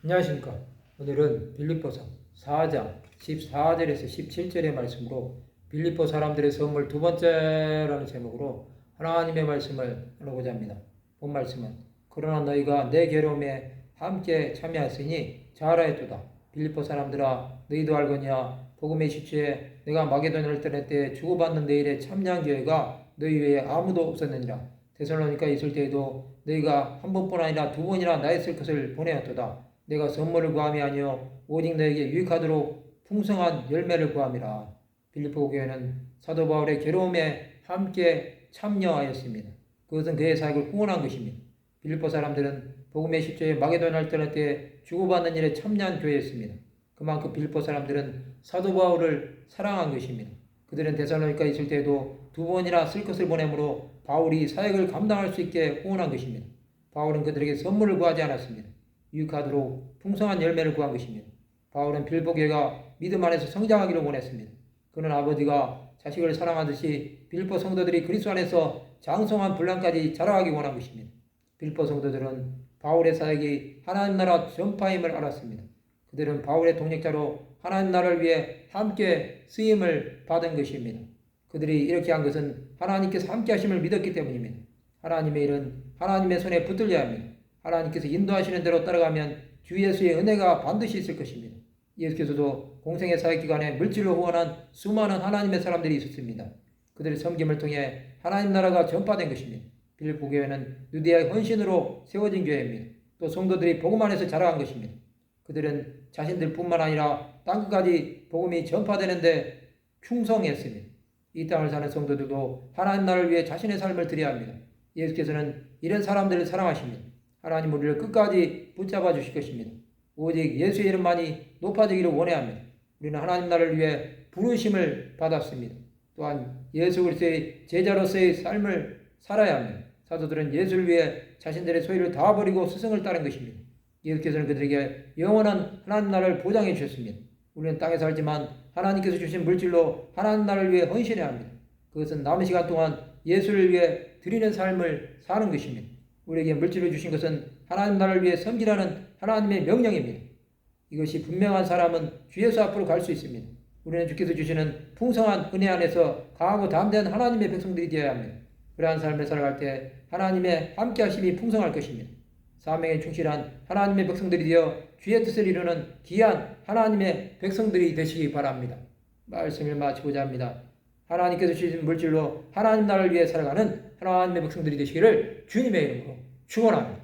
안녕하십니까. 오늘은 빌립보서 4장 14절에서 17절의 말씀으로 빌립보 사람들의 선물 두 번째라는 제목으로 하나님의 말씀을 나누고자 합니다. 본 말씀은 그러나 너희가 내 괴로움에 함께 참여하였으니 잘하였도다. 빌립보 사람들아 너희도 알거니와 복음의 시초에 내가 마게도냐를 떠날 때 주고받는 내 일에 참여한 교회가 너희 외에 아무도 없었느니라. 데살로니가에 있을 때에도 너희가 한 번뿐 아니라 두 번이나 나의 쓸 것을 보내었도다. 내가 선물을 구함이 아니요 오직 너에게 유익하도록 풍성한 열매를 구함이라. 빌립보 교회는 사도 바울의 괴로움에 함께 참여하였습니다. 그것은 그의 사역을 후원한 것입니다. 빌립보 사람들은 복음의 시초에 마게도냐를 떠날 때 주고받는 일에 참여한 교회였습니다. 그만큼 빌립보 사람들은 사도 바울을 사랑한 것입니다. 그들은 데살로니가에 있을 때에도 두 번이나 쓸 것을 보내므로 바울이 사역을 감당할 수 있게 후원한 것입니다. 바울은 그들에게 선물을 구하지 않았습니다. 유익하도록 풍성한 열매를 구한 것입니다. 바울은 빌립보 교회가 믿음 안에서 성장하기를 원했습니다. 그는 아버지가 자식을 사랑하듯이 빌립보 성도들이 그리스도 안에서 장성한 분량까지 자라가기 원한 것입니다. 빌립보 성도들은 바울의 사역이 하나님 나라 전파임을 알았습니다. 그들은 바울의 동력자로 하나님 나라를 위해 함께 쓰임을 받은 것입니다. 그들이 이렇게 한 것은 하나님께서 함께 하심을 믿었기 때문입니다. 하나님의 일은 하나님의 손에 붙들려야 합니다. 하나님께서 인도하시는 대로 따라가면 주 예수의 은혜가 반드시 있을 것입니다. 예수께서도 공생의 사역 기간에 물질로 후원한 수많은 하나님의 사람들이 있었습니다. 그들의 섬김을 통해 하나님 나라가 전파된 것입니다. 빌립보 교회는 유대의 헌신으로 세워진 교회입니다. 또 성도들이 복음 안에서 자라간 것입니다. 그들은 자신들뿐만 아니라 땅끝까지 복음이 전파되는데 충성했습니다. 이 땅을 사는 성도들도 하나님 나라를 위해 자신의 삶을 드려야 합니다. 예수께서는 이런 사람들을 사랑하십니다. 하나님 우리를 끝까지 붙잡아 주실 것입니다. 오직 예수의 이름만이 높아지기를 원해야 합니다. 우리는 하나님 나라를 위해 부르심을 받았습니다. 또한 예수 그리스도의 제자로서의 삶을 살아야 합니다. 사도들은 예수를 위해 자신들의 소유를 다 버리고 스승을 따른 것입니다. 예수께서는 그들에게 영원한 하나님 나라를 보장해 주셨습니다. 우리는 땅에 살지만 하나님께서 주신 물질로 하나님 나라를 위해 헌신해야 합니다. 그것은 남은 시간 동안 예수를 위해 드리는 삶을 사는 것입니다. 우리에게 물질을 주신 것은 하나님 나라를 위해 섬기라는 하나님의 명령입니다. 이것이 분명한 사람은 주 예수 앞으로 갈 수 있습니다. 우리는 주께서 주시는 풍성한 은혜 안에서 강하고 담대한 하나님의 백성들이 되어야 합니다. 그러한 삶을 살아갈 때 하나님의 함께 하심이 풍성할 것입니다. 사명에 충실한 하나님의 백성들이 되어 주의 뜻을 이루는 귀한 하나님의 백성들이 되시기 바랍니다. 말씀을 마치고자 합니다. 하나님께서 주신 물질로 하나님 나라를 위해 살아가는 하나님의 백성들이 되시기를 주님의 이름으로 축원합니다.